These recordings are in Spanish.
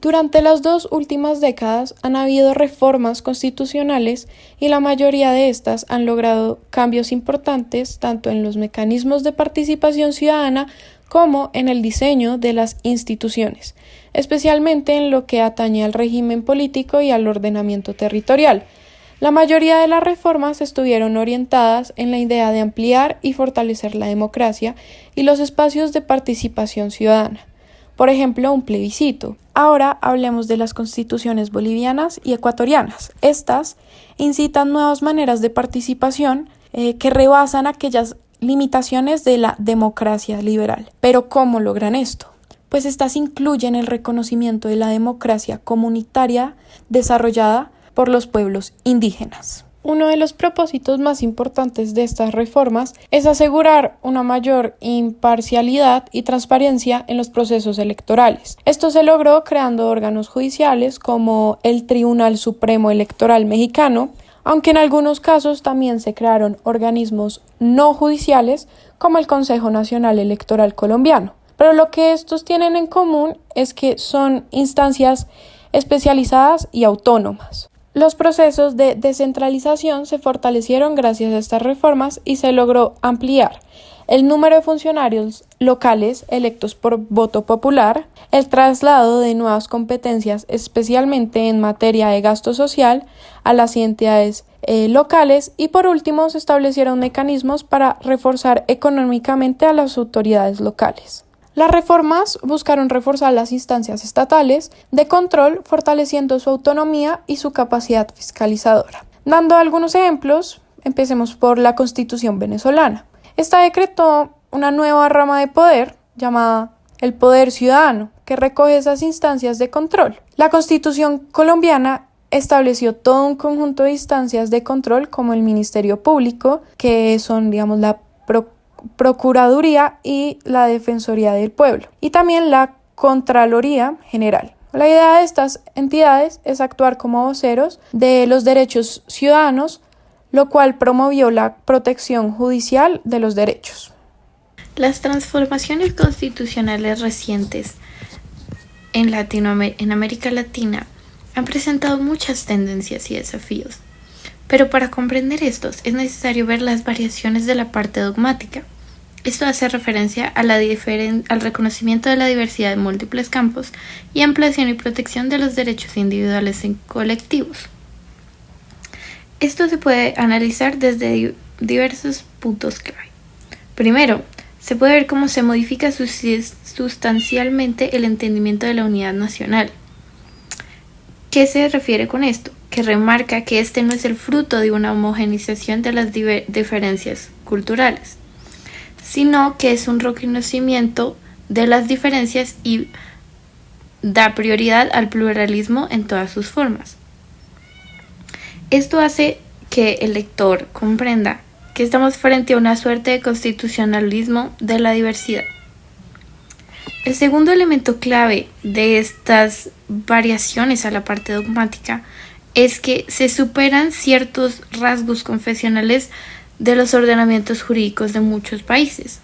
Durante las 2 últimas décadas han habido reformas constitucionales y la mayoría de estas han logrado cambios importantes tanto en los mecanismos de participación ciudadana como en el diseño de las instituciones, especialmente en lo que atañe al régimen político y al ordenamiento territorial. La mayoría de las reformas estuvieron orientadas en la idea de ampliar y fortalecer la democracia y los espacios de participación ciudadana. Por ejemplo, un plebiscito. Ahora hablemos de las constituciones bolivianas y ecuatorianas. Estas incitan nuevas maneras de participación que rebasan aquellas limitaciones de la democracia liberal. Pero ¿cómo logran esto? Pues estas incluyen el reconocimiento de la democracia comunitaria desarrollada por los pueblos indígenas. Uno de los propósitos más importantes de estas reformas es asegurar una mayor imparcialidad y transparencia en los procesos electorales. Esto se logró creando órganos judiciales como el Tribunal Supremo Electoral Mexicano, aunque en algunos casos también se crearon organismos no judiciales como el Consejo Nacional Electoral Colombiano. Pero lo que estos tienen en común es que son instancias especializadas y autónomas. Los procesos de descentralización se fortalecieron gracias a estas reformas y se logró ampliar el número de funcionarios locales electos por voto popular, el traslado de nuevas competencias, especialmente en materia de gasto social, a las entidades locales y por último se establecieron mecanismos para reforzar económicamente a las autoridades locales. Las reformas buscaron reforzar las instancias estatales de control, fortaleciendo su autonomía y su capacidad fiscalizadora. Dando algunos ejemplos, empecemos por la Constitución venezolana. Esta decretó una nueva rama de poder llamada el poder ciudadano, que recoge esas instancias de control. La Constitución colombiana estableció todo un conjunto de instancias de control como el Ministerio Público, que son, la Procuraduría y la Defensoría del Pueblo, y también la Contraloría General. La idea de estas entidades es actuar como voceros de los derechos ciudadanos, lo cual promovió la protección judicial de los derechos. Las transformaciones constitucionales recientes en América Latina han presentado muchas tendencias y desafíos. Pero para comprender estos es necesario ver las variaciones de la parte dogmática. Esto hace referencia a al reconocimiento de la diversidad en múltiples campos y ampliación y protección de los derechos individuales y colectivos. Esto se puede analizar desde diversos puntos clave. Primero, se puede ver cómo se modifica sustancialmente el entendimiento de la unidad nacional. ¿Qué se refiere con esto? Que remarca que este no es el fruto de una homogeneización de las diferencias culturales, sino que es un reconocimiento de las diferencias y da prioridad al pluralismo en todas sus formas. Esto hace que el lector comprenda que estamos frente a una suerte de constitucionalismo de la diversidad. El segundo elemento clave de estas variaciones a la parte dogmática es que se superan ciertos rasgos confesionales de los ordenamientos jurídicos de muchos países.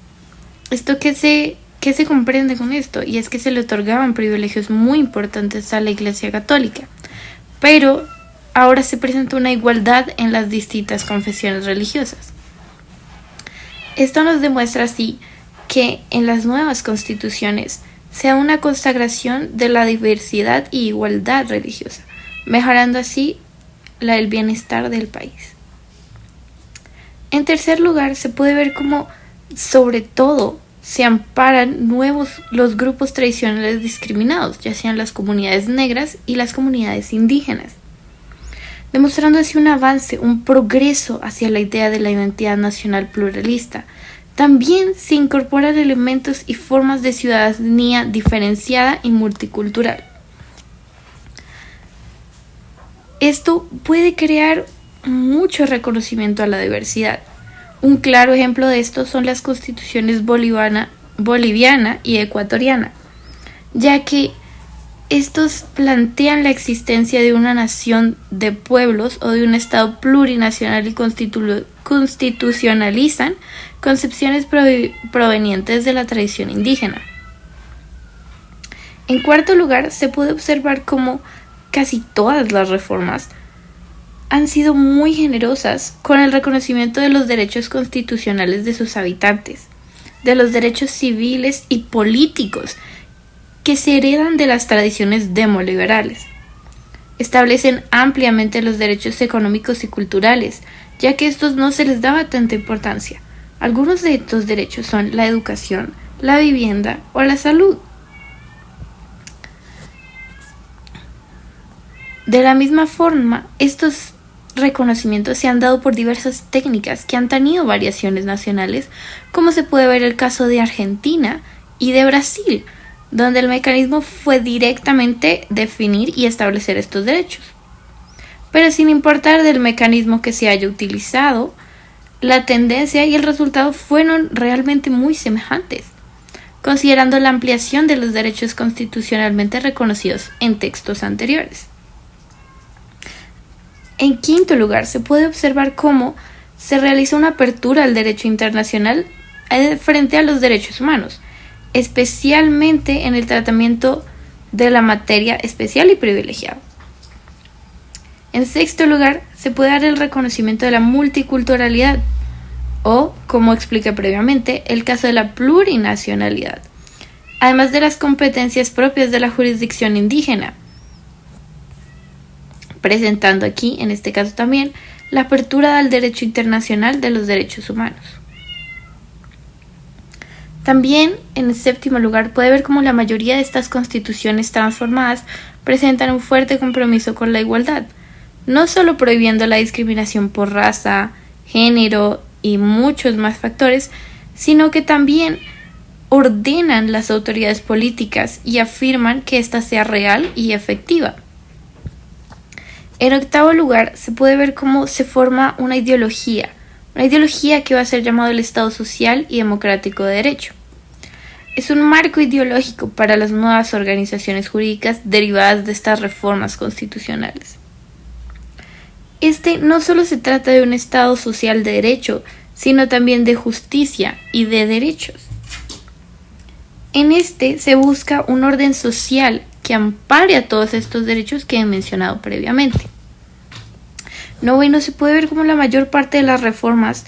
¿Qué se comprende con esto? Y es que se le otorgaban privilegios muy importantes a la Iglesia Católica, pero ahora se presenta una igualdad en las distintas confesiones religiosas. Esto nos demuestra así que en las nuevas constituciones se da una consagración de la diversidad y igualdad religiosa, mejorando así el bienestar del país. En tercer lugar, se puede ver cómo, sobre todo, se amparan los grupos tradicionales discriminados, ya sean las comunidades negras y las comunidades indígenas, demostrando así un avance, un progreso hacia la idea de la identidad nacional pluralista. También se incorporan elementos y formas de ciudadanía diferenciada y multicultural. Esto puede crear mucho reconocimiento a la diversidad. Un claro ejemplo de esto son las constituciones boliviana y ecuatoriana, ya que estos plantean la existencia de una nación de pueblos o de un estado plurinacional y constitucionalizan concepciones provenientes de la tradición indígena. En cuarto lugar, se puede observar cómo casi todas las reformas han sido muy generosas con el reconocimiento de los derechos constitucionales de sus habitantes, de los derechos civiles y políticos que se heredan de las tradiciones demoliberales. Establecen ampliamente los derechos económicos y culturales, ya que a estos no se les daba tanta importancia. Algunos de estos derechos son la educación, la vivienda o la salud. De la misma forma, estos reconocimientos se han dado por diversas técnicas que han tenido variaciones nacionales, como se puede ver el caso de Argentina y de Brasil, donde el mecanismo fue directamente definir y establecer estos derechos. Pero sin importar del mecanismo que se haya utilizado, la tendencia y el resultado fueron realmente muy semejantes, considerando la ampliación de los derechos constitucionalmente reconocidos en textos anteriores. En quinto lugar, se puede observar cómo se realiza una apertura al derecho internacional frente a los derechos humanos, especialmente en el tratamiento de la materia especial y privilegiada. En sexto lugar, se puede dar el reconocimiento de la multiculturalidad, o, como expliqué previamente, el caso de la plurinacionalidad, además de las competencias propias de la jurisdicción indígena, presentando aquí, en este caso también, la apertura al derecho internacional de los derechos humanos. También, en el séptimo lugar, puede ver cómo la mayoría de estas constituciones transformadas presentan un fuerte compromiso con la igualdad, no solo prohibiendo la discriminación por raza, género y muchos más factores, sino que también ordenan las autoridades políticas y afirman que ésta sea real y efectiva. En octavo lugar, se puede ver cómo se forma una ideología que va a ser llamado el Estado Social y Democrático de Derecho. Es un marco ideológico para las nuevas organizaciones jurídicas derivadas de estas reformas constitucionales. Este no solo se trata de un Estado social de derecho, sino también de justicia y de derechos. En este se busca un orden social que ampare a todos estos derechos que he mencionado previamente. Noveno, se puede ver cómo la mayor parte de las reformas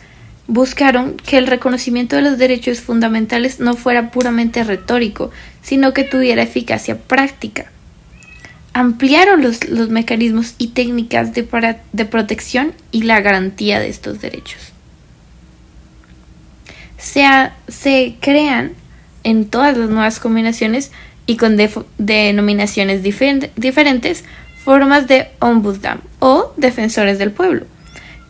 buscaron que el reconocimiento de los derechos fundamentales no fuera puramente retórico, sino que tuviera eficacia práctica. Ampliaron los mecanismos y técnicas de protección y la garantía de estos derechos. Se crean en todas las nuevas combinaciones y con denominaciones diferentes formas de ombudsman o defensores del pueblo,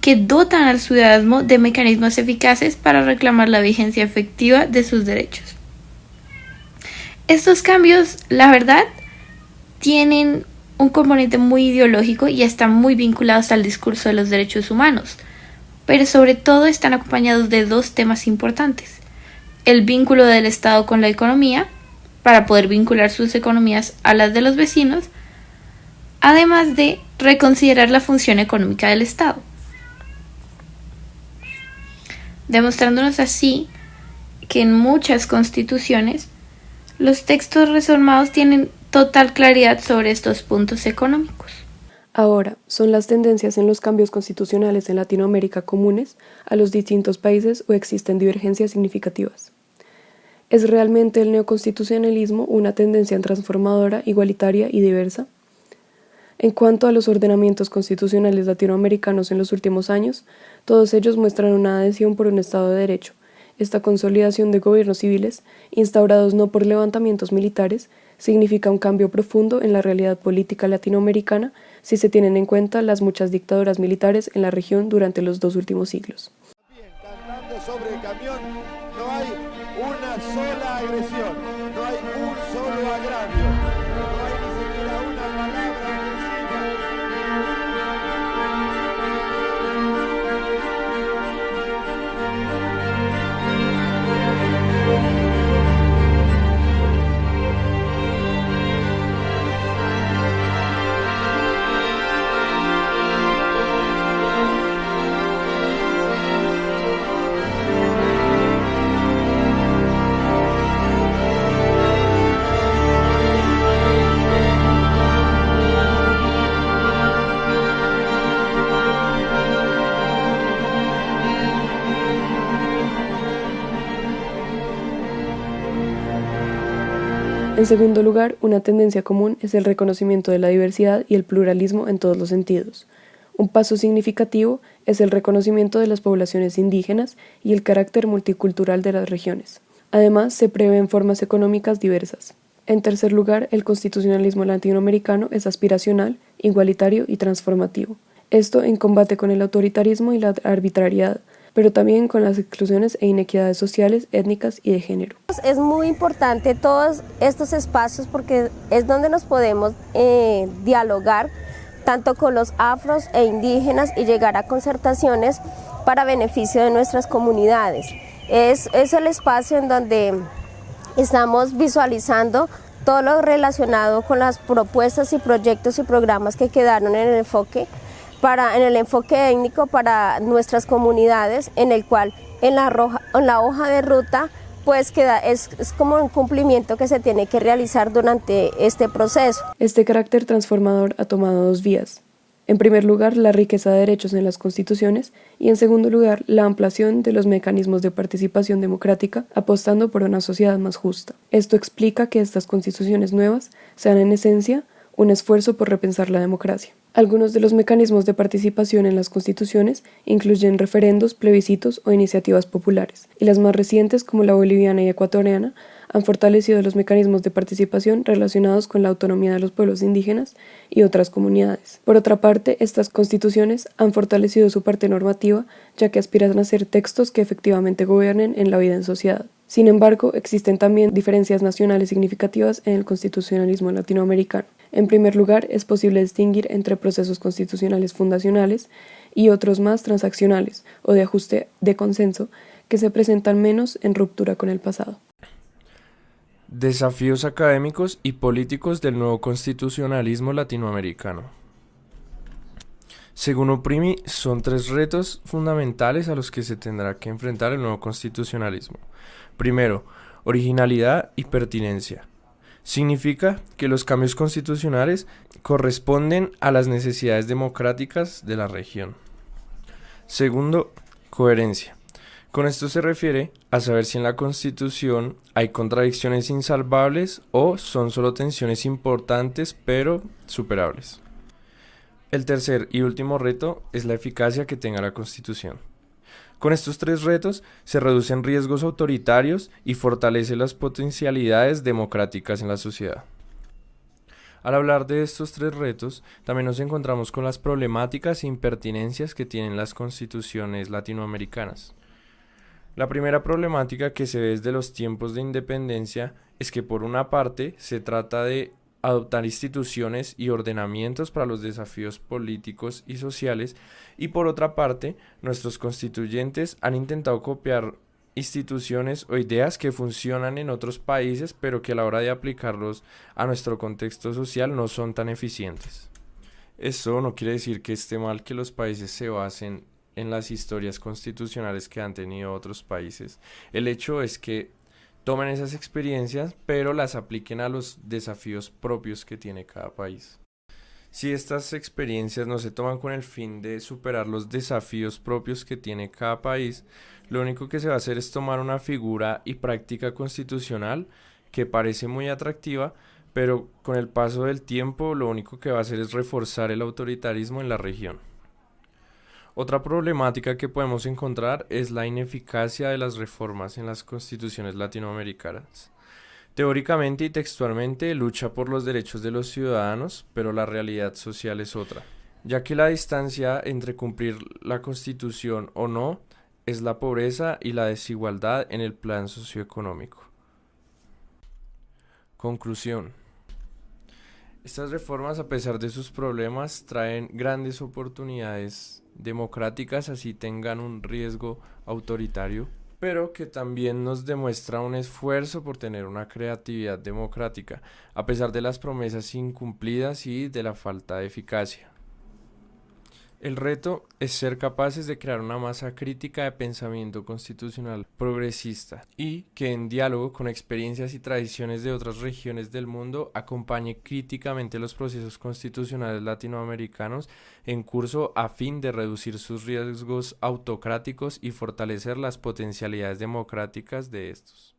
que dotan al ciudadano de mecanismos eficaces para reclamar la vigencia efectiva de sus derechos. Estos cambios, la verdad, tienen un componente muy ideológico y están muy vinculados al discurso de los derechos humanos, pero sobre todo están acompañados de dos temas importantes: el vínculo del Estado con la economía, para poder vincular sus economías a las de los vecinos, además de reconsiderar la función económica del Estado, demostrándonos así que en muchas constituciones los textos reformados tienen total claridad sobre estos puntos económicos. Ahora, ¿son las tendencias en los cambios constitucionales en Latinoamérica comunes a los distintos países o existen divergencias significativas? ¿Es realmente el neoconstitucionalismo una tendencia transformadora, igualitaria y diversa? En cuanto a los ordenamientos constitucionales latinoamericanos en los últimos años, todos ellos muestran una adhesión por un Estado de Derecho, esta consolidación de gobiernos civiles, instaurados no por levantamientos militares, significa un cambio profundo en la realidad política latinoamericana si se tienen en cuenta las muchas dictaduras militares en la región durante los 2 últimos siglos. Cantando sobre el camión, no hay una sola agresión, no hay un solo agravio, no hay ni siquiera una palabra agresiva. En segundo lugar, una tendencia común es el reconocimiento de la diversidad y el pluralismo en todos los sentidos. Un paso significativo es el reconocimiento de las poblaciones indígenas y el carácter multicultural de las regiones. Además, se prevén formas económicas diversas. En tercer lugar, el constitucionalismo latinoamericano es aspiracional, igualitario y transformativo. Esto en combate con el autoritarismo y la arbitrariedad, pero también con las exclusiones e inequidades sociales, étnicas y de género. Es muy importante todos estos espacios porque es donde nos podemos dialogar tanto con los afros e indígenas y llegar a concertaciones para beneficio de nuestras comunidades. Es el espacio en donde estamos visualizando todo lo relacionado con las propuestas y proyectos y programas que quedaron en el enfoque étnico para nuestras comunidades, en el cual en la hoja de ruta pues es como un cumplimiento que se tiene que realizar durante este proceso. Este carácter transformador ha tomado dos vías. En primer lugar, la riqueza de derechos en las constituciones y en segundo lugar, la ampliación de los mecanismos de participación democrática apostando por una sociedad más justa. Esto explica que estas constituciones nuevas sean en esencia un esfuerzo por repensar la democracia. Algunos de los mecanismos de participación en las constituciones incluyen referendos, plebiscitos o iniciativas populares, y las más recientes, como la boliviana y ecuatoriana, han fortalecido los mecanismos de participación relacionados con la autonomía de los pueblos indígenas y otras comunidades. Por otra parte, estas constituciones han fortalecido su parte normativa, ya que aspiran a ser textos que efectivamente gobiernen en la vida en sociedad. Sin embargo, existen también diferencias nacionales significativas en el constitucionalismo latinoamericano. En primer lugar, es posible distinguir entre procesos constitucionales fundacionales y otros más transaccionales o de ajuste de consenso que se presentan menos en ruptura con el pasado. Desafíos académicos y políticos del nuevo constitucionalismo latinoamericano. Según Oprimi, son tres retos fundamentales a los que se tendrá que enfrentar el nuevo constitucionalismo. Primero, originalidad y pertinencia. Significa que los cambios constitucionales corresponden a las necesidades democráticas de la región. Segundo, coherencia. Con esto se refiere a saber si en la Constitución hay contradicciones insalvables o son solo tensiones importantes pero superables. El tercer y último reto es la eficacia que tenga la Constitución. Con estos tres retos se reducen riesgos autoritarios y fortalece las potencialidades democráticas en la sociedad. Al hablar de estos tres retos, también nos encontramos con las problemáticas e impertinencias que tienen las constituciones latinoamericanas. La primera problemática que se ve desde los tiempos de independencia es que por una parte se trata de adoptar instituciones y ordenamientos para los desafíos políticos y sociales y por otra parte nuestros constituyentes han intentado copiar instituciones o ideas que funcionan en otros países pero que a la hora de aplicarlos a nuestro contexto social no son tan eficientes. Esto no quiere decir que esté mal que los países se basen en las historias constitucionales que han tenido otros países. El hecho es que tomen esas experiencias, pero las apliquen a los desafíos propios que tiene cada país. Si estas experiencias no se toman con el fin de superar los desafíos propios que tiene cada país, lo único que se va a hacer es tomar una figura y práctica constitucional que parece muy atractiva, pero con el paso del tiempo lo único que va a hacer es reforzar el autoritarismo en la región. Otra problemática que podemos encontrar es la ineficacia de las reformas en las constituciones latinoamericanas. Teóricamente y textualmente lucha por los derechos de los ciudadanos, pero la realidad social es otra, ya que la distancia entre cumplir la constitución o no es la pobreza y la desigualdad en el plan socioeconómico. Conclusión. Estas reformas, a pesar de sus problemas, traen grandes oportunidades democráticas, así tengan un riesgo autoritario, pero que también nos demuestra un esfuerzo por tener una creatividad democrática, a pesar de las promesas incumplidas y de la falta de eficacia. El reto es ser capaces de crear una masa crítica de pensamiento constitucional progresista y que en diálogo con experiencias y tradiciones de otras regiones del mundo acompañe críticamente los procesos constitucionales latinoamericanos en curso a fin de reducir sus riesgos autocráticos y fortalecer las potencialidades democráticas de estos.